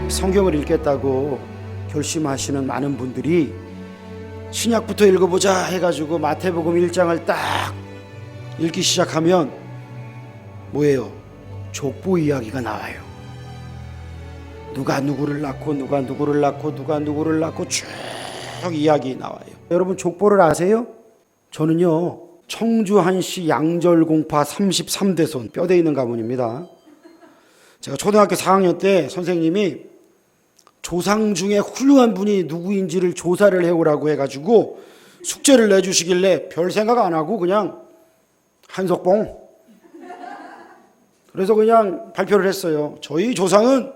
성경을 읽겠다고 결심하시는 많은 분들이 신약부터 읽어보자 해가지고 마태복음 1장을 딱 읽기 시작하면 뭐예요? 족보 이야기가 나와요. 누가 누구를 낳고 누가 누구를 낳고 누가 누구를 낳고 쭉 이야기 나와요. 여러분 족보를 아세요? 저는요 청주 한시 양절공파 33대손 뼈대 있는 가문입니다. 제가 초등학교 4학년 때 선생님이 조상 중에 훌륭한 분이 누구인지를 조사를 해오라고 해가지고 숙제를 내주시길래 별 생각 안 하고 그냥 한석봉, 그래서 그냥 발표를 했어요. 저희 조상은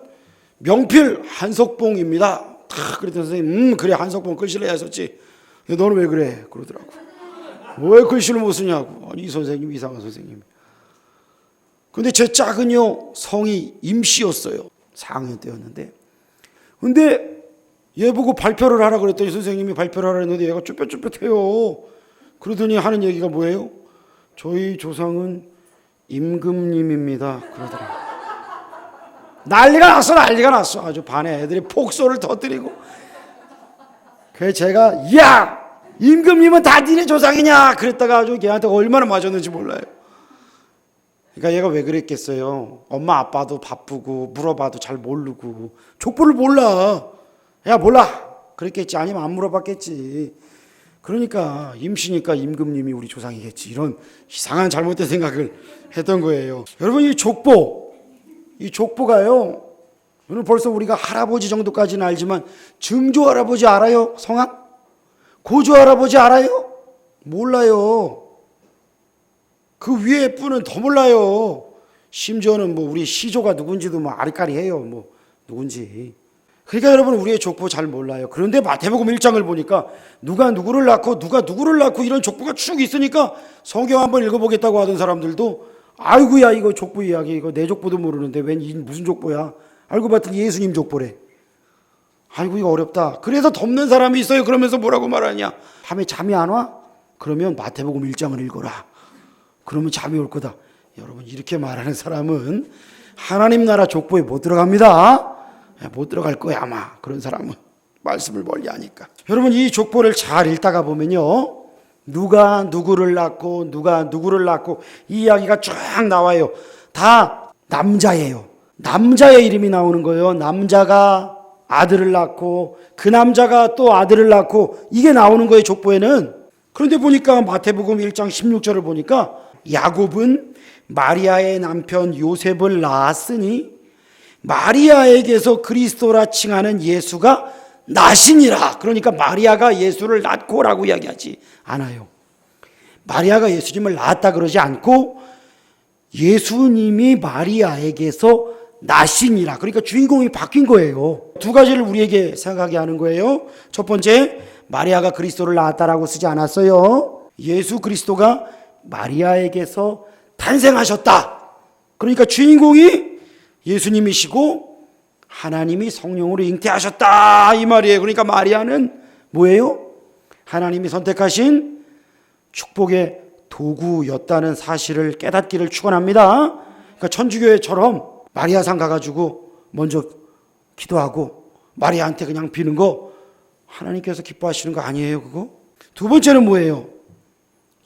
명필 한석봉입니다. 그랬더니 선생님 그래 한석봉 글씨를 해야 썼지 너는 왜 그래 그러더라고. 왜 글씨를 못 쓰냐고. 아니 이 선생님 이상한 선생님. 근데 제 짝은요 성이 임씨였어요. 4학년 때였는데. 근데 얘 보고 발표를 하라 그랬더니 선생님이 발표를 하라 했는데 얘가 쭈뼛쭈뼛해요. 그러더니 하는 얘기가 뭐예요? 저희 조상은 임금님입니다 그러더라고요. 난리가 났어. 아주 반에 애들이 폭소를 터뜨리고. 그래서 제가 야 임금님은 다 니네 조상이냐 그랬다가 아주 걔한테 얼마나 맞았는지 몰라요. 그러니까 얘가 왜 그랬겠어요. 엄마 아빠도 바쁘고 물어봐도 잘 모르고 족보를 몰라. 야 몰라 그랬겠지. 아니면 안 물어봤겠지. 그러니까 임시니까 임금님이 우리 조상이겠지. 이런 이상한 잘못된 생각을 했던 거예요. 여러분 이 족보가요 오늘 벌써 우리가 할아버지 정도까지는 알지만 증조 할아버지 알아요? 성함? 고조 할아버지 알아요? 몰라요. 그 위에 분은 더 몰라요. 심지어는 뭐 우리 시조가 누군지도 뭐 아리까리해요. 뭐 누군지. 그러니까 여러분 우리의 족보 잘 몰라요. 그런데 마태복음 1장을 보니까 누가 누구를 낳고 누가 누구를 낳고 이런 족보가 쭉 있으니까 성경 한번 읽어보겠다고 하던 사람들도 아이고야 이거 족보 이야기 이거 내 족보도 모르는데 웬 무슨 족보야. 알고 봤더니 예수님 족보래. 아이고 이거 어렵다. 그래서 덮는 사람이 있어요. 그러면서 뭐라고 말하냐. 밤에 잠이 안 와? 그러면 마태복음 1장을 읽어라. 그러면 잠이 올 거다. 여러분 이렇게 말하는 사람은 하나님 나라 족보에 못 들어갑니다. 못 들어갈 거야 아마. 그런 사람은 말씀을 멀리 하니까. 여러분 이 족보를 잘 읽다가 보면요 누가 누구를 낳고 누가 누구를 낳고 이 이야기가 쫙 나와요. 다 남자예요. 남자의 이름이 나오는 거예요. 남자가 아들을 낳고 그 남자가 또 아들을 낳고 이게 나오는 거예요 족보에는. 그런데 보니까 마태복음 1장 16절을 보니까 야곱은 마리아의 남편 요셉을 낳았으니 마리아에게서 그리스도라 칭하는 예수가 나시니라. 그러니까 마리아가 예수를 낳고라고 이야기하지 않아요. 마리아가 예수님을 낳았다 그러지 않고 예수님이 마리아에게서 나시니라. 그러니까 주인공이 바뀐 거예요. 두 가지를 우리에게 생각하게 하는 거예요. 첫 번째, 마리아가 그리스도를 낳았다라고 쓰지 않았어요. 예수 그리스도가 마리아에게서 탄생하셨다. 그러니까 주인공이 예수님이시고 하나님이 성령으로 잉태하셨다 이 말이에요. 그러니까 마리아는 뭐예요? 하나님이 선택하신 축복의 도구였다는 사실을 깨닫기를 축원합니다. 그러니까 천주교회처럼 마리아상 가가지고 먼저 기도하고 마리아한테 그냥 비는 거 하나님께서 기뻐하시는 거 아니에요 그거? 두 번째는 뭐예요?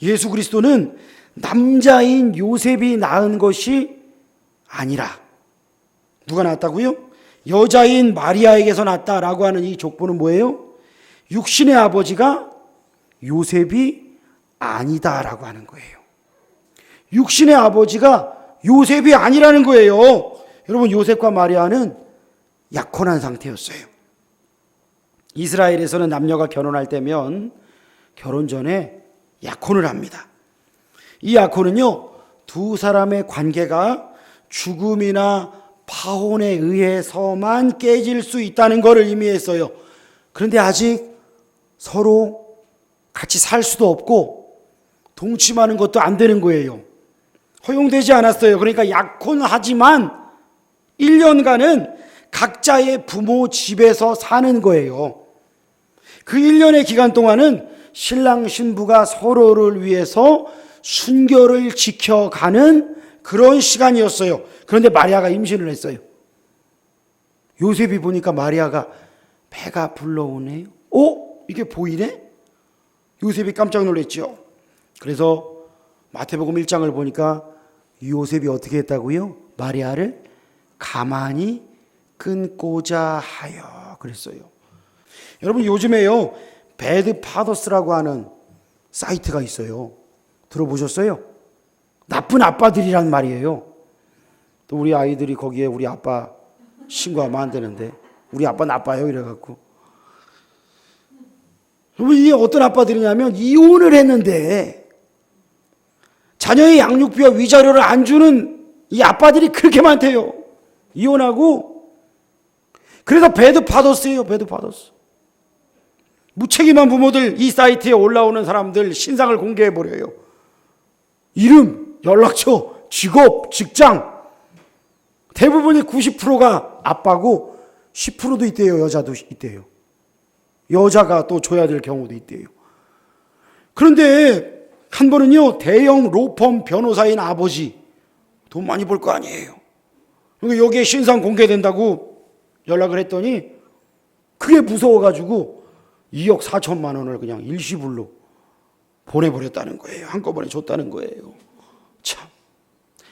예수 그리스도는 남자인 요셉이 낳은 것이 아니라 누가 낳았다고요? 여자인 마리아에게서 낳았다라고 하는 이 족보는 뭐예요? 육신의 아버지가 요셉이 아니다라고 하는 거예요. 육신의 아버지가 요셉이 아니라는 거예요. 여러분 요셉과 마리아는 약혼한 상태였어요. 이스라엘에서는 남녀가 결혼할 때면 결혼 전에 약혼을 합니다. 이 약혼은요 두 사람의 관계가 죽음이나 파혼에 의해서만 깨질 수 있다는 것을 의미했어요. 그런데 아직 서로 같이 살 수도 없고 동침하는 것도 안 되는 거예요. 허용되지 않았어요. 그러니까 약혼하지만 1년간은 각자의 부모 집에서 사는 거예요. 그 1년의 기간 동안은 신랑 신부가 서로를 위해서 순결을 지켜가는 그런 시간이었어요. 그런데 마리아가 임신을 했어요. 요셉이 보니까 마리아가 배가 불러오네요. 이게 보이네? 요셉이 깜짝 놀랐죠. 그래서 마태복음 1장을 보니까 요셉이 어떻게 했다고요? 마리아를 가만히 끊고자 하여 그랬어요. 여러분, 요즘에요 배드 파더스라고 하는 사이트가 있어요. 들어보셨어요? 나쁜 아빠들이란 말이에요. 또 우리 아이들이 거기에 우리 아빠 신고하면 안 되는데, 우리 아빠 나빠요 이래갖고. 여러분, 이게 어떤 아빠들이냐면 이혼을 했는데 자녀의 양육비와 위자료를 안 주는 이 아빠들이 그렇게 많대요. 이혼하고. 그래서 배드 파더스예요. 배드 파더스. 무책임한 부모들, 이 사이트에 올라오는 사람들 신상을 공개해버려요. 이름, 연락처, 직업, 직장. 대부분의 90%가 아빠고 10%도 있대요. 여자도 있대요. 여자가 또 줘야 될 경우도 있대요. 그런데 한 번은요, 대형 로펌 변호사인 아버지, 돈 많이 벌 거 아니에요. 그러니까 여기에 신상 공개된다고 연락을 했더니 그게 무서워가지고 2억 4천만 원을 그냥 일시불로 보내버렸다는 거예요. 한꺼번에 줬다는 거예요. 참.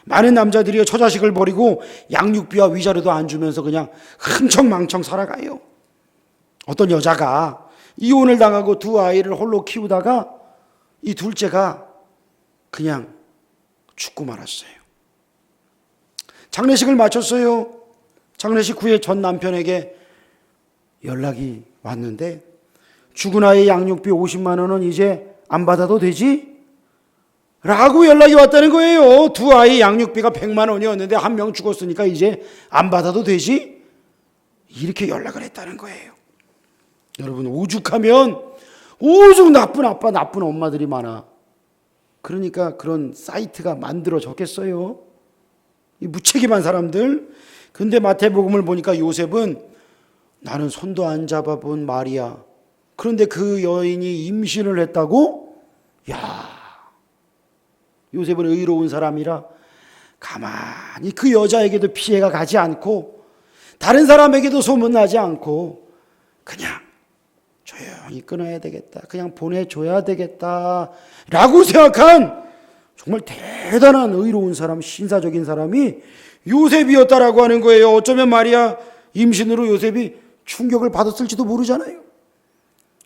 많은 남자들이 처자식을 버리고 양육비와 위자료도 안 주면서 그냥 흥청망청 살아가요. 어떤 여자가 이혼을 당하고 두 아이를 홀로 키우다가 이 둘째가 그냥 죽고 말았어요. 장례식을 마쳤어요. 장례식 후에 전 남편에게 연락이 왔는데, 죽은 아이 양육비 50만 원은 이제 안 받아도 되지? 라고 연락이 왔다는 거예요. 두 아이 양육비가 100만 원이었는데 한 명 죽었으니까 이제 안 받아도 되지? 이렇게 연락을 했다는 거예요. 여러분, 오죽하면 오죽 나쁜 아빠, 나쁜 엄마들이 많아. 그러니까 그런 사이트가 만들어졌겠어요. 이 무책임한 사람들. 근데 마태복음을 보니까 요셉은 나는 손도 안 잡아본 마리아. 그런데 그 여인이 임신을 했다고? 야, 요셉은 의로운 사람이라 가만히 그 여자에게도 피해가 가지 않고 다른 사람에게도 소문나지 않고 그냥 조용히 끊어야 되겠다, 그냥 보내줘야 되겠다 라고 생각한 정말 대단한 의로운 사람, 신사적인 사람이 요셉이었다라고 하는 거예요. 어쩌면 마리아 임신으로 요셉이 충격을 받았을지도 모르잖아요.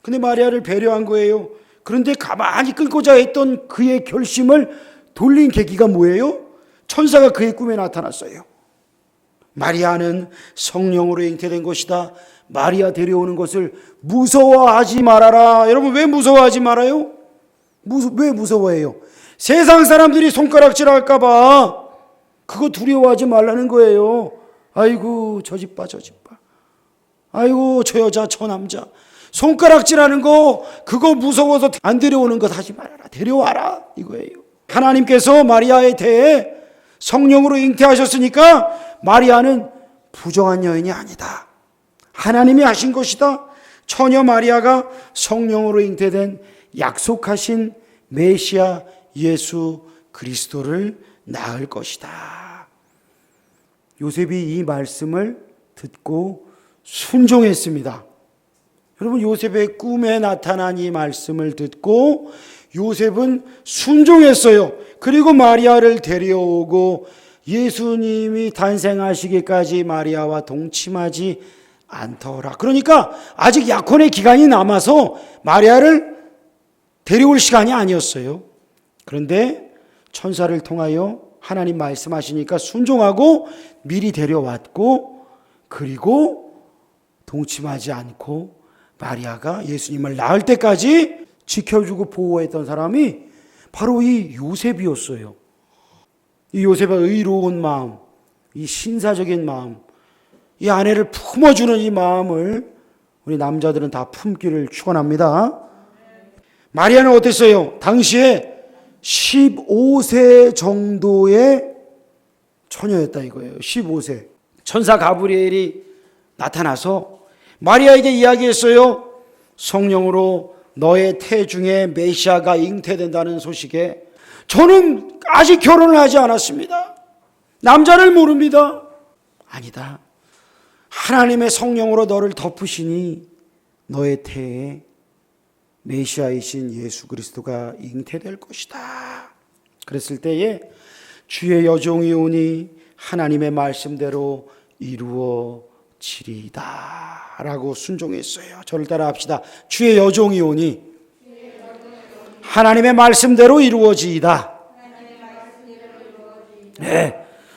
근데 마리아를 배려한 거예요. 그런데 가만히 끊고자 했던 그의 결심을 돌린 계기가 뭐예요? 천사가 그의 꿈에 나타났어요. 마리아는 성령으로 잉태된 것이다. 마리아 데려오는 것을 무서워하지 말아라. 여러분, 왜 무서워하지 말아요? 왜 무서워해요? 세상 사람들이 손가락질 할까 봐 그거 두려워하지 말라는 거예요. 아이고, 저 집 봐, 저 집 봐. 아이고, 저 여자, 저 남자. 손가락질하는 거, 그거 무서워서 안 데려오는 거 하지 말아라. 데려와라, 이거예요. 하나님께서 마리아에 대해 성령으로 잉태하셨으니까 마리아는 부정한 여인이 아니다. 하나님이 하신 것이다. 처녀 마리아가 성령으로 잉태된 약속하신 메시아 예수 그리스도를 낳을 것이다. 요셉이 이 말씀을 듣고 순종했습니다. 여러분, 요셉의 꿈에 나타난 이 말씀을 듣고 요셉은 순종했어요. 그리고 마리아를 데려오고 예수님이 탄생하시기까지 마리아와 동침하지 않더라. 그러니까 아직 약혼의 기간이 남아서 마리아를 데려올 시간이 아니었어요. 그런데 천사를 통하여 하나님 말씀하시니까 순종하고 미리 데려왔고, 그리고 동침하지 않고 마리아가 예수님을 낳을 때까지 지켜주고 보호했던 사람이 바로 이 요셉이었어요. 이 요셉의 의로운 마음, 이 신사적인 마음, 이 아내를 품어주는 이 마음을 우리 남자들은 다 품기를 축원합니다. 마리아는 어땠어요? 당시에 15세 정도의 처녀였다 이거예요. 15세. 천사 가브리엘이 나타나서 마리아에게 이야기했어요. 성령으로 너의 태중에 메시아가 잉태된다는 소식에 저는 아직 결혼을 하지 않았습니다. 남자를 모릅니다. 아니다. 하나님의 성령으로 너를 덮으시니 너의 태에 메시아이신 예수 그리스도가 잉태될 것이다. 그랬을 때에 주의 여종이 오니 하나님의 말씀대로 이루어지리이다 라고 순종했어요. 저를 따라 합시다. 주의 여종이 오니 하나님의 말씀대로 이루어지이다. 네,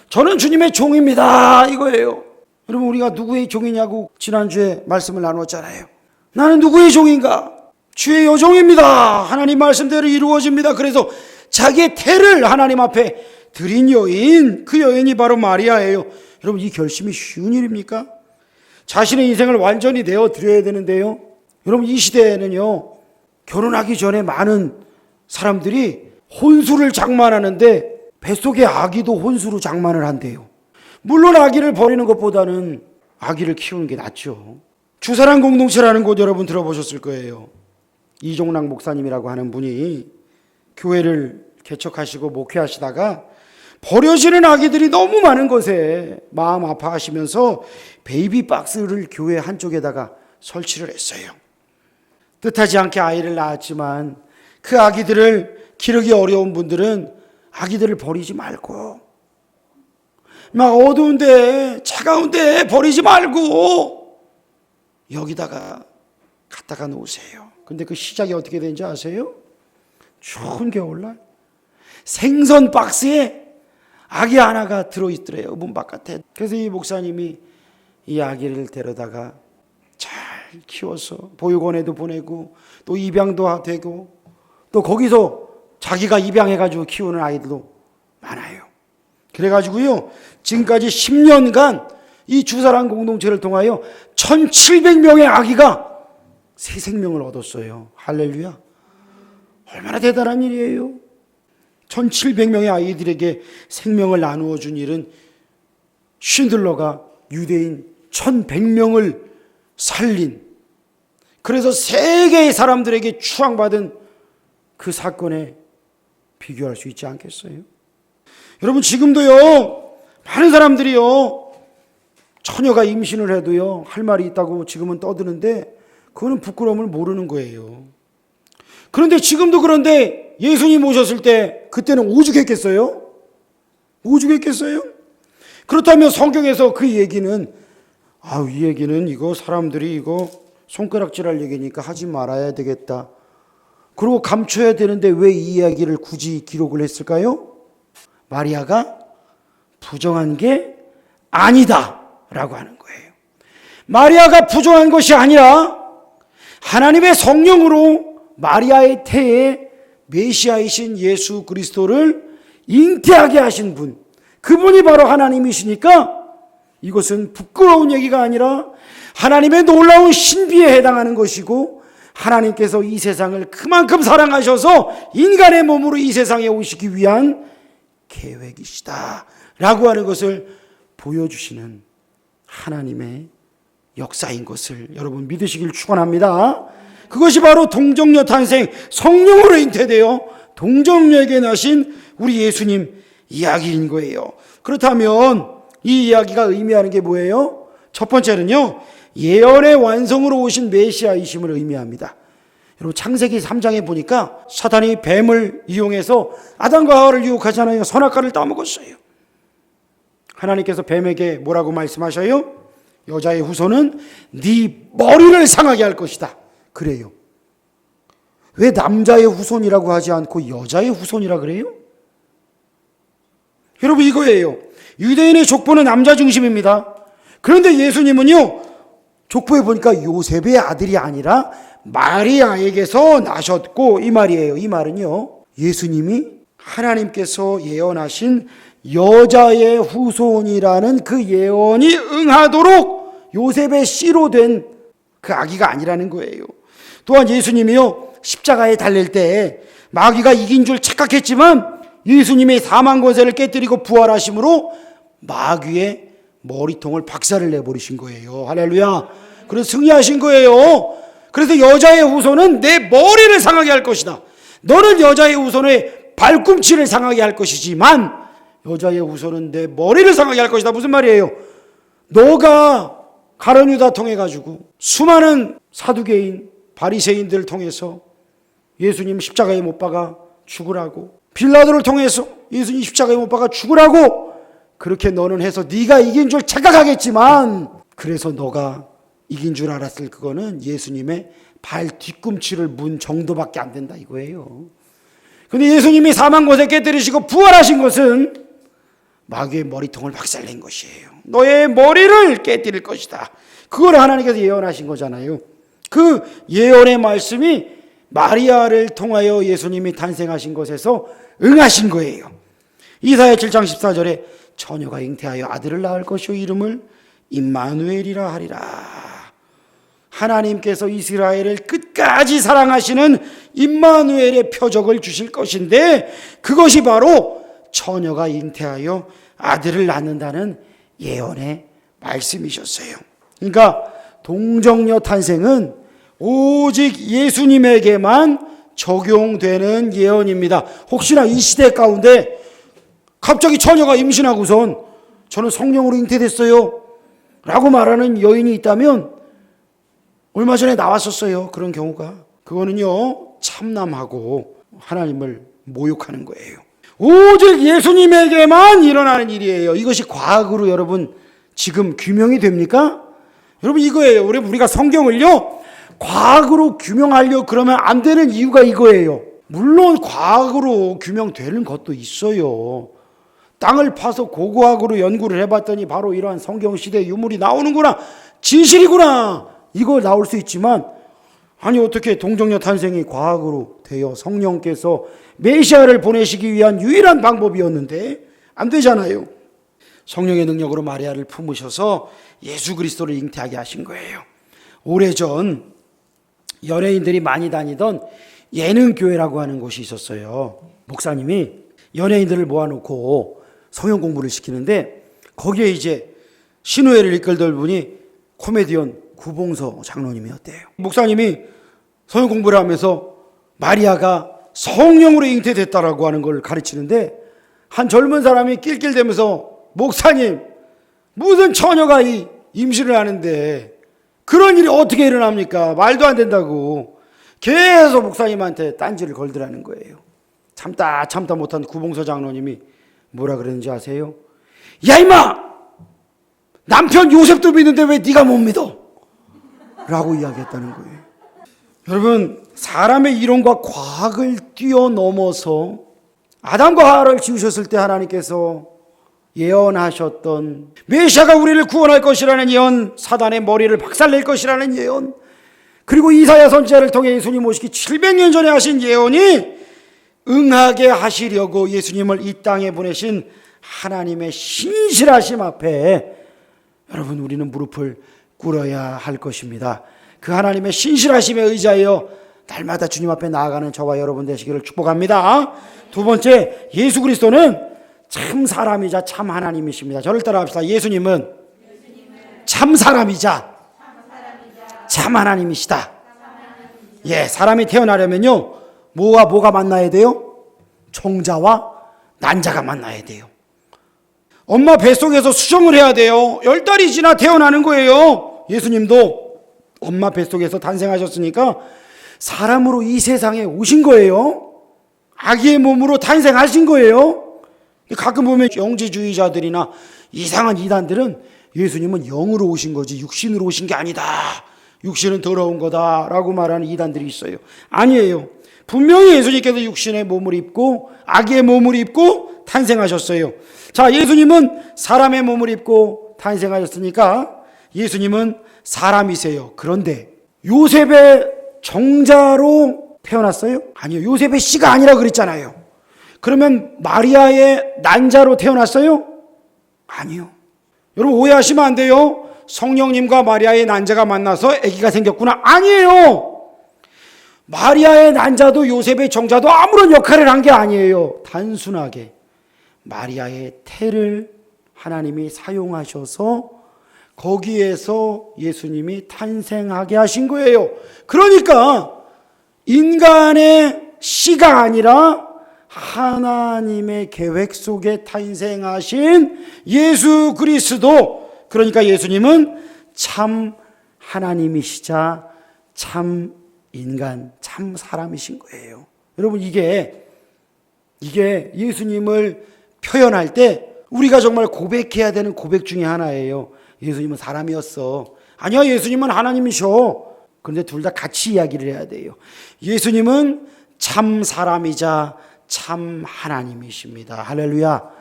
저는 주님의 종입니다 이거예요. 여러분, 우리가 누구의 종이냐고 지난주에 말씀을 나누었잖아요. 나는 누구의 종인가? 주의 여종입니다. 하나님 말씀대로 이루어집니다. 그래서 자기의 태를 하나님 앞에 드린 여인, 그 여인이 바로 마리아예요. 여러분, 이 결심이 쉬운 일입니까? 자신의 인생을 완전히 내어 드려야 되는데요. 여러분, 이 시대에는요, 결혼하기 전에 많은 사람들이 혼수를 장만하는데 뱃속의 아기도 혼수로 장만을 한대요. 물론 아기를 버리는 것보다는 아기를 키우는 게 낫죠. 주사랑 공동체라는 곳 여러분 들어보셨을 거예요. 이종락 목사님이라고 하는 분이 교회를 개척하시고 목회하시다가 버려지는 아기들이 너무 많은 것에 마음 아파하시면서 베이비 박스를 교회 한쪽에다가 설치를 했어요. 뜻하지 않게 아이를 낳았지만 그 아기들을 기르기 어려운 분들은 아기들을 버리지 말고, 막 어두운데 차가운데 버리지 말고 여기다가 갖다가 놓으세요. 근데 그 시작이 어떻게 되는지 아세요? 추운 겨울날 생선 박스에 아기 하나가 들어있더래요, 문 바깥에. 그래서 이 목사님이 이 아기를 데려다가 잘 키워서 보육원에도 보내고 또 입양도 되고 또 거기서 자기가 입양해가지고 키우는 아이들도 많아요. 그래가지고요, 지금까지 10년간 이 주사랑 공동체를 통하여 1700명의 아기가 새 생명을 얻었어요. 할렐루야. 얼마나 대단한 일이에요. 1700명의 아이들에게 생명을 나누어 준 일은 쉰들러가 유대인 1100명을 살린, 그래서 세계의 사람들에게 추앙받은 그 사건에 비교할 수 있지 않겠어요? 여러분, 지금도요, 많은 사람들이요, 처녀가 임신을 해도요, 할 말이 있다고 지금은 떠드는데 그거는 부끄러움을 모르는 거예요. 그런데 지금도, 그런데 예수님 오셨을 때 그때는 오죽했겠어요? 오죽했겠어요? 그렇다면 성경에서 그 얘기는, 이 얘기는 이거 사람들이 이거 손가락질할 얘기니까 하지 말아야 되겠다, 그리고 감춰야 되는데 왜 이 이야기를 굳이 기록을 했을까요? 마리아가 부정한 게 아니다 라고 하는 거예요. 마리아가 부정한 것이 아니라 하나님의 성령으로 마리아의 태에 메시아이신 예수 그리스도를 잉태하게 하신 분, 그분이 바로 하나님이시니까 이것은 부끄러운 얘기가 아니라 하나님의 놀라운 신비에 해당하는 것이고, 하나님께서 이 세상을 그만큼 사랑하셔서 인간의 몸으로 이 세상에 오시기 위한 계획이시다 라고 하는 것을 보여주시는 하나님의 역사인 것을 여러분 믿으시길 축원합니다. 그것이 바로 동정녀 탄생, 성령으로 잉태되어 동정녀에게 나신 우리 예수님 이야기인 거예요. 그렇다면 이 이야기가 의미하는 게 뭐예요? 첫 번째는요, 예언의 완성으로 오신 메시아이심을 의미합니다. 여러분, 창세기 3장에 보니까 사탄이 뱀을 이용해서 아담과 하와를 유혹하잖아요. 선악과를 따먹었어요. 하나님께서 뱀에게 뭐라고 말씀하셔요? 여자의 후손은 네 머리를 상하게 할 것이다, 그래요. 왜 남자의 후손이라고 하지 않고 여자의 후손이라 그래요? 여러분, 이거예요. 유대인의 족보는 남자 중심입니다. 그런데 예수님은요, 족보에 보니까 요셉의 아들이 아니라 마리아에게서 나셨고, 이 말이에요. 이 말은요, 예수님이 하나님께서 예언하신 여자의 후손이라는 그 예언이 응하도록 요셉의 씨로 된 그 아기가 아니라는 거예요. 또한 예수님이요, 십자가에 달릴 때 마귀가 이긴 줄 착각했지만 예수님의 사망 권세를 깨뜨리고 부활하심으로 마귀의 머리통을 박살을 내버리신 거예요. 할렐루야. 그래서 승리하신 거예요. 그래서 여자의 후손은 내 머리를 상하게 할 것이다. 너는 여자의 후손의 발꿈치를 상하게 할 것이지만 여자의 후손은 내 머리를 상하게 할 것이다. 무슨 말이에요? 너가 가룟 유다 통해 가지고 수많은 사두개인 바리새인들을 통해서 예수님 십자가에 못 박아 죽으라고, 빌라도를 통해서 예수님 십자가에 못 박아 죽으라고 그렇게 너는 해서 네가 이긴 줄 착각하겠지만, 그래서 너가 이긴 줄 알았을 그거는 예수님의 발 뒤꿈치를 문 정도밖에 안 된다 이거예요. 근데 예수님이 사망 곳에 깨뜨리시고 부활하신 것은 마귀의 머리통을 박살낸 것이에요. 너의 머리를 깨뜨릴 것이다. 그걸 하나님께서 예언하신 거잖아요. 그 예언의 말씀이 마리아를 통하여 예수님이 탄생하신 것에서 응하신 거예요. 이사야 7장 14절에 처녀가 잉태하여 아들을 낳을 것이요 이름을 임마누엘이라 하리라. 하나님께서 이스라엘을 끝까지 사랑하시는 임마누엘의 표적을 주실 것인데, 그것이 바로 처녀가 잉태하여 아들을 낳는다는 예언의 말씀이셨어요. 그러니까 동정녀 탄생은 오직 예수님에게만 적용되는 예언입니다. 혹시나 이 시대 가운데 갑자기 처녀가 임신하고선 저는 성령으로 잉태됐어요 라고 말하는 여인이 있다면, 얼마 전에 나왔었어요. 그런 경우가. 그거는요, 참남하고 하나님을 모욕하는 거예요. 오직 예수님에게만 일어나는 일이에요. 이것이 과학으로 여러분 지금 규명이 됩니까? 여러분 이거예요. 우리가 성경을요 과학으로 규명하려고 그러면 안 되는 이유가 이거예요. 물론 과학으로 규명되는 것도 있어요. 땅을 파서 고고학으로 연구를 해봤더니 바로 이러한 성경시대 유물이 나오는구나, 진실이구나, 이거 나올 수 있지만, 아니 어떻게 동정녀 탄생이 과학으로 되어 성령께서 메시아를 보내시기 위한 유일한 방법이었는데 안 되잖아요. 성령의 능력으로 마리아를 품으셔서 예수 그리스도를 잉태하게 하신 거예요. 오래전 연예인들이 많이 다니던 예능교회라고 하는 곳이 있었어요. 목사님이 연예인들을 모아놓고 성경 공부를 시키는데, 거기에 이제 신우회를 이끌던 분이 코미디언 구봉서 장로님이었대요. 목사님이 성경 공부를 하면서 마리아가 성령으로 잉태됐다라고 하는 걸 가르치는데, 한 젊은 사람이 낄낄대면서 목사님, 무슨 처녀가 임신을 하는데 그런 일이 어떻게 일어납니까? 말도 안 된다고 계속 목사님한테 딴지를 걸더라는 거예요. 참다 못한 구봉서 장로님이 뭐라 그랬는지 아세요? 야 임마! 남편 요셉도 믿는데 왜 네가 못 믿어? 라고 이야기했다는 거예요. 여러분, 사람의 이론과 과학을 뛰어넘어서 아담과 하와를 지으셨을 때 하나님께서 예언하셨던 메시아가 우리를 구원할 것이라는 예언, 사단의 머리를 박살낼 것이라는 예언, 그리고 이사야 선지자를 통해 예수님 오시기 700년 전에 하신 예언이 응하게 하시려고 예수님을 이 땅에 보내신 하나님의 신실하심 앞에 여러분 우리는 무릎을 꿇어야 할 것입니다. 그 하나님의 신실하심에 의지하여 날마다 주님 앞에 나아가는 저와 여러분 되시기를 축복합니다. 두 번째, 예수 그리스도는 참 사람이자 참 하나님이십니다. 저를 따라합시다. 예수님은 참 사람이자 참 하나님이시다. 예, 사람이 태어나려면요 뭐가 만나야 돼요? 총자와 난자가 만나야 돼요. 엄마 뱃속에서 수정을 해야 돼요. 10달이 지나 태어나는 거예요. 예수님도 엄마 뱃속에서 탄생하셨으니까 사람으로 이 세상에 오신 거예요. 아기의 몸으로 탄생하신 거예요. 가끔 보면 영지주의자들이나 이상한 이단들은 예수님은 영으로 오신 거지 육신으로 오신 게 아니다, 육신은 더러운 거다라고 말하는 이단들이 있어요. 아니에요. 분명히 예수님께서 육신의 몸을 입고 아기의 몸을 입고 탄생하셨어요. 자, 예수님은 사람의 몸을 입고 탄생하셨으니까 예수님은 사람이세요. 그런데 요셉의 정자로 태어났어요? 아니요. 요셉의 씨가 아니라 그랬잖아요. 그러면 마리아의 난자로 태어났어요? 아니요. 여러분 오해하시면 안 돼요. 성령님과 마리아의 난자가 만나서 아기가 생겼구나. 아니에요. 마리아의 난자도 요셉의 정자도 아무런 역할을 한 게 아니에요. 단순하게 마리아의 태를 하나님이 사용하셔서 거기에서 예수님이 탄생하게 하신 거예요. 그러니까 인간의 씨가 아니라 하나님의 계획 속에 탄생하신 예수 그리스도, 그러니까 예수님은 참 하나님이시자 참 인간, 참 사람이신 거예요. 여러분, 이게 예수님을 표현할 때 우리가 정말 고백해야 되는 고백 중에 하나예요. 예수님은 사람이었어. 아니야, 예수님은 하나님이셔. 그런데 둘 다 같이 이야기를 해야 돼요. 예수님은 참 사람이자 참 하나님이십니다. 할렐루야.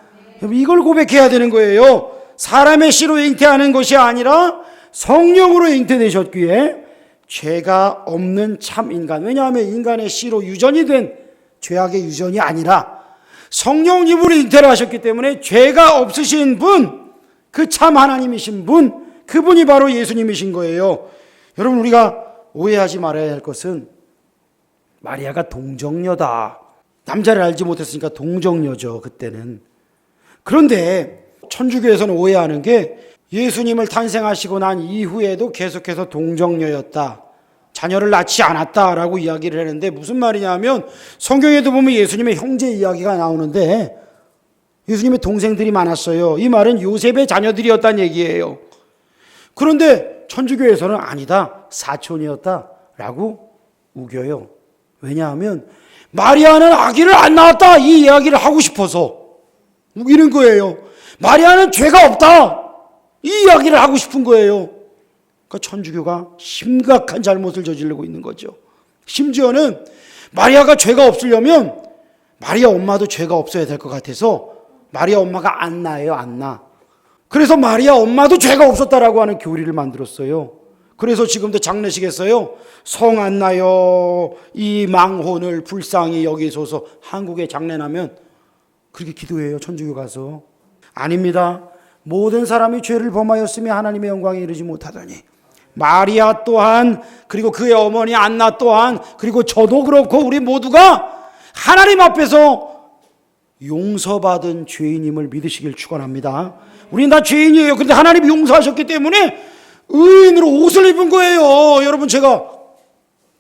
이걸 고백해야 되는 거예요. 사람의 씨로 잉태하는 것이 아니라 성령으로 잉태되셨기에 죄가 없는 참 인간. 왜냐하면 인간의 씨로 유전이 된 죄악의 유전이 아니라 성령님으로 잉태를 하셨기 때문에 죄가 없으신 분, 그 참 하나님이신 분, 그분이 바로 예수님이신 거예요. 여러분, 우리가 오해하지 말아야 할 것은 마리아가 동정녀다. 남자를 알지 못했으니까 동정녀죠, 그때는. 그런데 천주교에서는 오해하는 게 예수님을 탄생하시고 난 이후에도 계속해서 동정녀였다, 자녀를 낳지 않았다라고 이야기를 하는데, 무슨 말이냐 하면 성경에도 보면 예수님의 형제 이야기가 나오는데 예수님의 동생들이 많았어요. 이 말은 요셉의 자녀들이었다는 얘기예요. 그런데 천주교에서는 아니다, 사촌이었다라고 우겨요. 왜냐하면 마리아는 아기를 안 낳았다, 이 이야기를 하고 싶어서 우기는 거예요. 마리아는 죄가 없다, 이 이야기를 하고 싶은 거예요. 그러니까 천주교가 심각한 잘못을 저지르고 있는 거죠. 심지어는 마리아가 죄가 없으려면 마리아 엄마도 죄가 없어야 될 것 같아서 마리아 엄마가 안 낳아요, 안 낳아. 그래서 마리아 엄마도 죄가 없었다라고 하는 교리를 만들었어요. 그래서 지금도 장례식에서요, 성 안 나요, 이 망혼을 불쌍히 여기소서. 한국에 장례 나면 그렇게 기도해요, 천주교 가서. 아닙니다. 모든 사람이 죄를 범하였으며 하나님의 영광에 이르지 못하더니 마리아 또한, 그리고 그의 어머니 안나 또한, 그리고 저도 그렇고 우리 모두가 하나님 앞에서 용서받은 죄인임을 믿으시길 축원합니다. 우리는 다 죄인이에요. 그런데 하나님이 용서하셨기 때문에 의인으로 옷을 입은 거예요. 여러분, 제가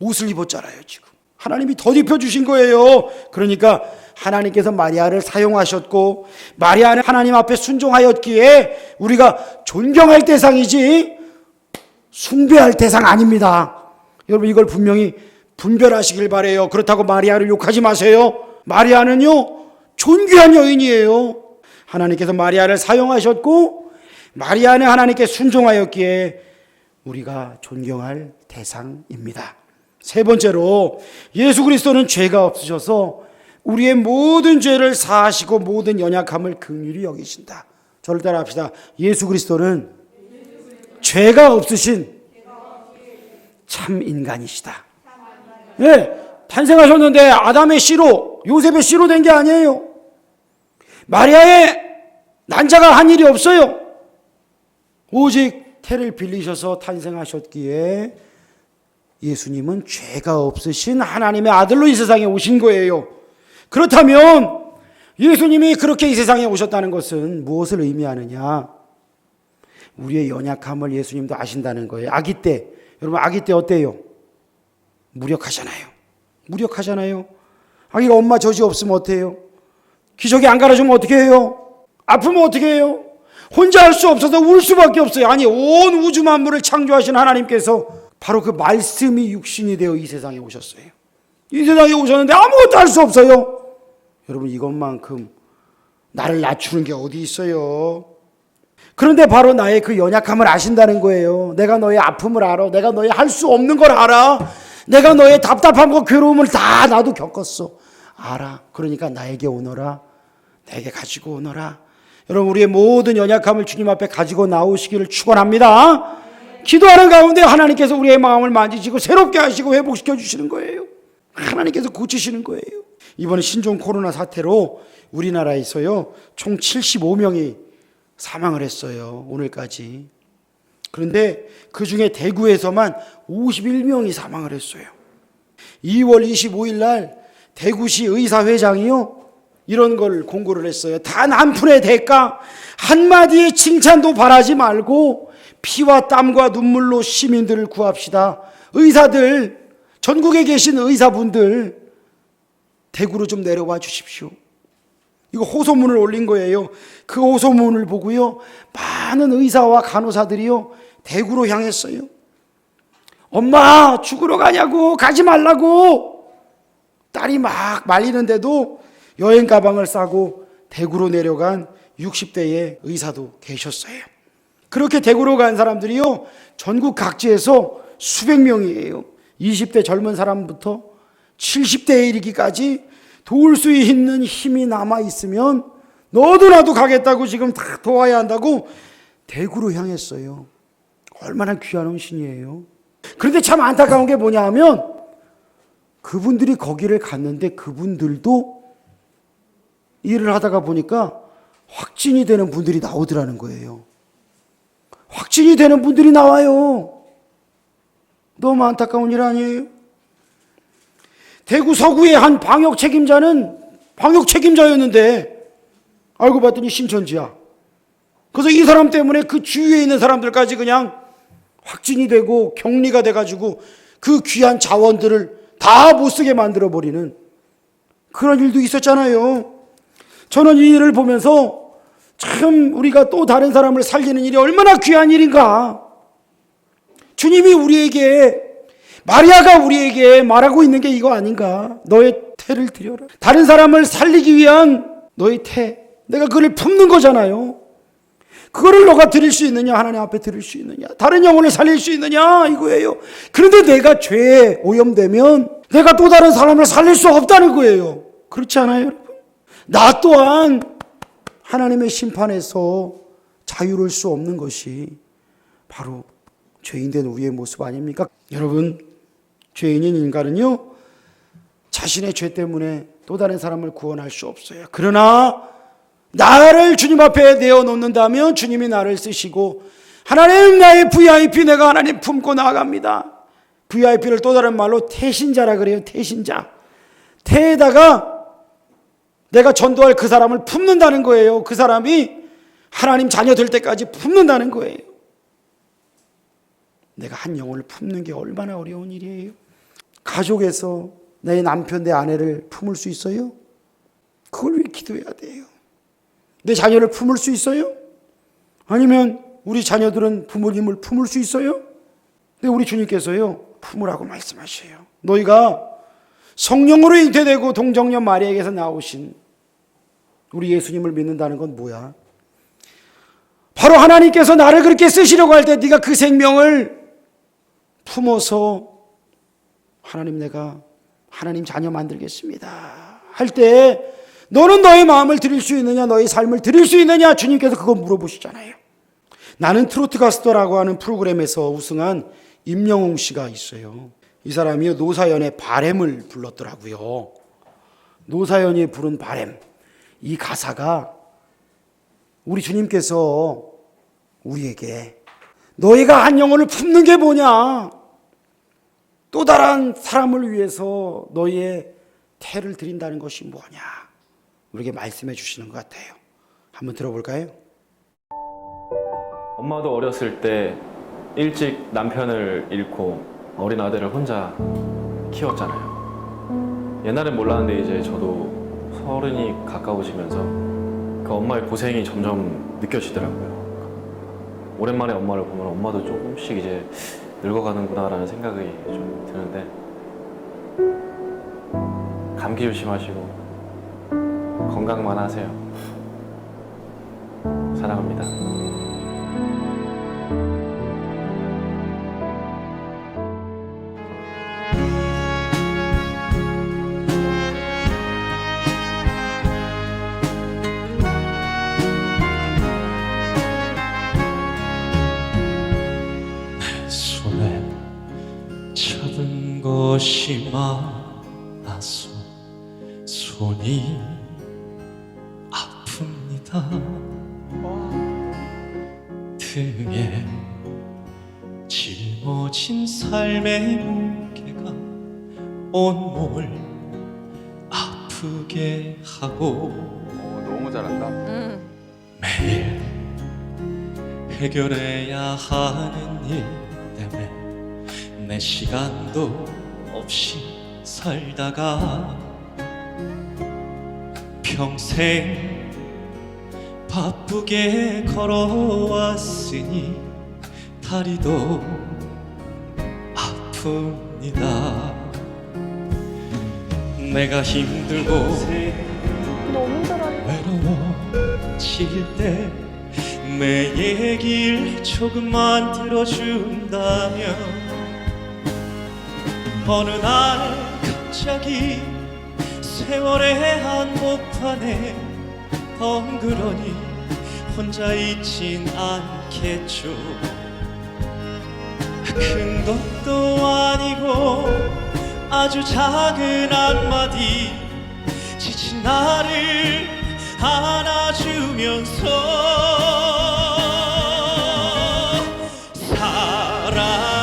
옷을 입었잖아요. 지금 하나님이 덧입혀 주신 거예요. 그러니까 하나님께서 마리아를 사용하셨고 마리아는 하나님 앞에 순종하였기에 우리가 존경할 대상이지 숭배할 대상 아닙니다. 여러분, 이걸 분명히 분별하시길 바래요. 그렇다고 마리아를 욕하지 마세요. 마리아는요, 존귀한 여인이에요. 하나님께서 마리아를 사용하셨고 마리아는 하나님께 순종하였기에 우리가 존경할 대상입니다. 세 번째로, 예수 그리스도는 죄가 없으셔서 우리의 모든 죄를 사하시고 모든 연약함을 긍휼히 여기신다. 저를 따라합시다. 예수 그리스도는 죄가 없으신 참 인간이시다. 네, 탄생하셨는데 아담의 씨로, 요셉의 씨로 된 게 아니에요. 마리아의 난자가 한 일이 없어요. 오직 태를 빌리셔서 탄생하셨기에 예수님은 죄가 없으신 하나님의 아들로 이 세상에 오신 거예요. 그렇다면 예수님이 그렇게 이 세상에 오셨다는 것은 무엇을 의미하느냐? 우리의 연약함을 예수님도 아신다는 거예요. 아기 때, 여러분, 아기 때 어때요? 무력하잖아요. 아기가 엄마 젖이 없으면 어때요? 기저귀 안 갈아주면 어떻게 해요? 아프면 어떻게 해요? 혼자 할 수 없어서 울 수밖에 없어요. 아니, 온 우주 만물을 창조하신 하나님께서 바로 그 말씀이 육신이 되어 이 세상에 오셨어요. 이 세상에 오셨는데 아무것도 할 수 없어요. 여러분, 이것만큼 나를 낮추는 게 어디 있어요? 그런데 바로 나의 그 연약함을 아신다는 거예요. 내가 너의 아픔을 알아. 내가 너의 할 수 없는 걸 알아. 내가 너의 답답함과 괴로움을 다 나도 겪었어. 알아. 그러니까 나에게 오너라. 내게 가지고 오너라. 여러분, 우리의 모든 연약함을 주님 앞에 가지고 나오시기를 축원합니다. 기도하는 가운데 하나님께서 우리의 마음을 만지시고 새롭게 하시고 회복시켜 주시는 거예요. 하나님께서 고치시는 거예요. 이번에 신종 코로나 사태로 우리나라에서요, 총 75명이 사망을 했어요. 오늘까지. 그런데 그 중에 대구에서만 51명이 사망을 했어요. 2월 25일 날 대구시 의사회장이요, 이런 걸 공고를 했어요. 단 한 푼의 대가, 한마디의 칭찬도 바라지 말고 피와 땀과 눈물로 시민들을 구합시다. 의사들, 전국에 계신 의사분들, 대구로 좀 내려와 주십시오. 이거 호소문을 올린 거예요. 그 호소문을 보고요, 많은 의사와 간호사들이요, 대구로 향했어요. 엄마 죽으러 가냐고, 가지 말라고. 딸이 막 말리는데도 여행 가방을 싸고 대구로 내려간 60대의 의사도 계셨어요. 그렇게 대구로 간 사람들이요, 전국 각지에서 수백 명이에요. 20대 젊은 사람부터 70대에 이르기까지 도울 수 있는 힘이 남아있으면 너도 나도 가겠다고 지금 다 도와야 한다고 대구로 향했어요. 얼마나 귀한 헌신이에요. 그런데 참 안타까운 게 뭐냐 하면 그분들이 거기를 갔는데 그분들도 일을 하다가 보니까 확진이 되는 분들이 나오더라는 거예요. 확진이 되는 분들이 나와요. 너무 안타까운 일 아니에요? 대구 서구의 한 방역 책임자였는데 알고 봤더니 신천지야. 그래서 이 사람 때문에 그 주위에 있는 사람들까지 그냥 확진이 되고 격리가 돼가지고 그 귀한 자원들을 다 못쓰게 만들어버리는 그런 일도 있었잖아요. 저는 이 일을 보면서 참 우리가 또 다른 사람을 살리는 일이 얼마나 귀한 일인가. 주님이 우리에게, 마리아가 우리에게 말하고 있는 게 이거 아닌가. 너의 태를 드려라. 다른 사람을 살리기 위한 너의 태, 내가 그걸 품는 거잖아요. 그거를 너가 드릴 수 있느냐, 하나님 앞에 드릴 수 있느냐, 다른 영혼을 살릴 수 있느냐, 이거예요. 그런데 내가 죄에 오염되면 내가 또 다른 사람을 살릴 수 없다는 거예요. 그렇지 않아요, 여러분? 나 또한 하나님의 심판에서 자유로울 수 없는 것이 바로 죄인된 우리의 모습 아닙니까? 여러분, 죄인인 인간은요, 자신의 죄 때문에 또 다른 사람을 구원할 수 없어요. 그러나 나를 주님 앞에 내어놓는다면 주님이 나를 쓰시고, 하나님 나의 VIP, 내가 하나님 품고 나아갑니다. VIP를 또 다른 말로 태신자라 그래요. 태신자. 태에다가 내가 전도할 그 사람을 품는다는 거예요. 그 사람이 하나님 자녀 될 때까지 품는다는 거예요. 내가 한 영혼을 품는 게 얼마나 어려운 일이에요. 가족에서 내 남편, 내 아내를 품을 수 있어요? 그걸 왜 기도해야 돼요? 내 자녀를 품을 수 있어요? 아니면 우리 자녀들은 부모님을 품을 수 있어요? 근데 우리 주님께서요, 품으라고 말씀하셔요. 너희가 성령으로 잉태되고 동정녀 마리아에게서 나오신 우리 예수님을 믿는다는 건 뭐야? 바로 하나님께서 나를 그렇게 쓰시려고 할 때 네가 그 생명을 품어서 하나님, 내가 하나님 자녀 만들겠습니다 할 때 너는 너의 마음을 드릴 수 있느냐, 너의 삶을 드릴 수 있느냐, 주님께서 그거 물어보시잖아요. 나는 트로트 가수다라고 하는 프로그램에서 우승한 임영웅 씨가 있어요. 이 사람이 노사연의 바램을 불렀더라고요. 노사연이 부른 바램, 이 가사가 우리 주님께서 우리에게 너희가 한 영혼을 품는 게 뭐냐, 또 다른 사람을 위해서 너희의 태를 드린다는 것이 뭐냐, 우리에게 말씀해 주시는 것 같아요. 한번 들어볼까요? 엄마도 어렸을 때 일찍 남편을 잃고 어린 아들을 혼자 키웠잖아요. 옛날엔 몰랐는데 이제 저도 30이 가까워지면서 그 엄마의 고생이 점점 느껴지더라고요. 오랜만에 엄마를 보면 엄마도 조금씩 이제 늙어가는구나 라는 생각이 좀 드는데, 감기 조심하시고 건강만 하세요. 사랑합니다. 손에 잡은 것이 많아서 손이 아픕니다. 등에 짊어진 삶의 무게가 온몸을 아프게 하고 너무 잘한다. 매일 해결해야 하는 일 때문에 내 시간도 없이 살다가 평생 바쁘게 걸어왔으니 다리도 아픕니다. 내가 힘들고 너무 힘들어요. 외로워질 때 내 얘길 조금만 들어준다면 어느 날 갑자기 세월의 한복판에 덩그러니 혼자 있진 않겠죠. 큰 것도 아니고 아주 작은 한마디 지친 나를 안아주면서 사랑한다,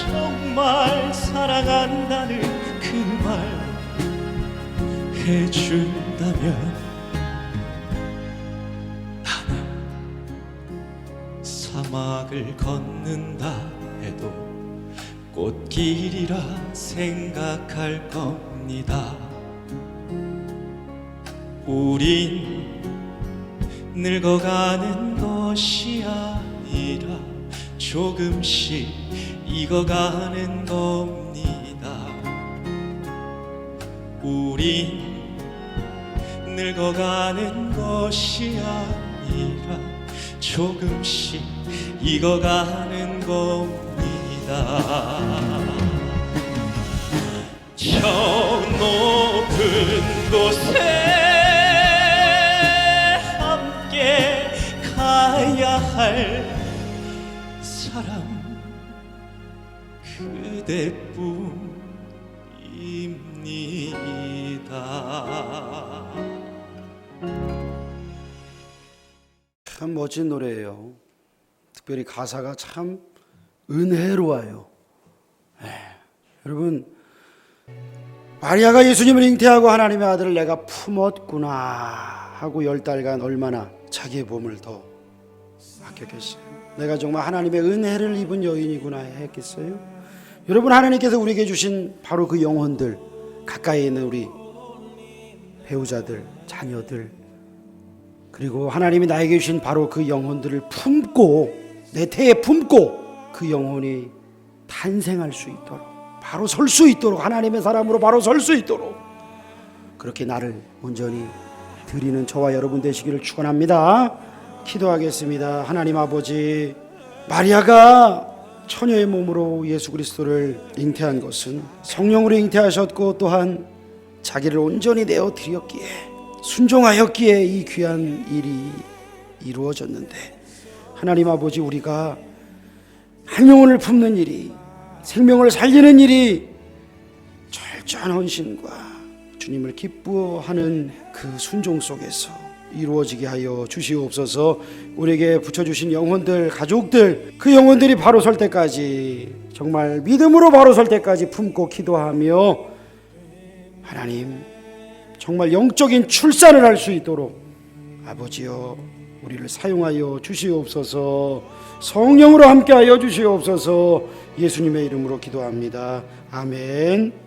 정말 사랑한다는 그 말 해준다면 나는 사막을 걷는다 해도 꽃길이라 생각할 겁니다. 우린 늙어가는 것이 아니라 조금씩 익어가는 겁니다. 우린 늙어가는 것이 아니라 조금씩 익어가는 겁니다. 저 높은 곳에 함께 가야 할 사람 그대뿐입니다. 참 멋진 노래예요. 특별히 가사가 참 은혜로워요. 여러분, 마리아가 예수님을 잉태하고 하나님의 아들을 내가 품었구나 하고 10달간 얼마나 자기의 몸을 더 아꼈겠어요. 내가 정말 하나님의 은혜를 입은 여인이구나 했겠어요. 여러분, 하나님께서 우리에게 주신 바로 그 영혼들, 가까이 있는 우리 배우자들, 자녀들, 그리고 하나님이 나에게 주신 바로 그 영혼들을 품고, 내 태에 품고 그 영혼이 탄생할 수 있도록, 바로 설 수 있도록, 하나님의 사람으로 바로 설 수 있도록 그렇게 나를 온전히 드리는 저와 여러분 되시기를 축원합니다. 기도하겠습니다. 하나님 아버지, 마리아가 처녀의 몸으로 예수 그리스도를 잉태한 것은 성령으로 잉태하셨고 또한 자기를 온전히 내어 드렸기에, 순종하였기에 이 귀한 일이 이루어졌는데, 하나님 아버지, 우리가 한 영혼을 품는 일이, 생명을 살리는 일이 철저한 헌신과 주님을 기뻐하는 그 순종 속에서 이루어지게 하여 주시옵소서. 우리에게 붙여주신 영혼들, 가족들, 그 영혼들이 바로 설 때까지, 정말 믿음으로 바로 설 때까지 품고 기도하며 하나님 정말 영적인 출산을 할 수 있도록 아버지여 우리를 사용하여 주시옵소서. 성령으로 함께하여 주시옵소서. 예수님의 이름으로 기도합니다. 아멘.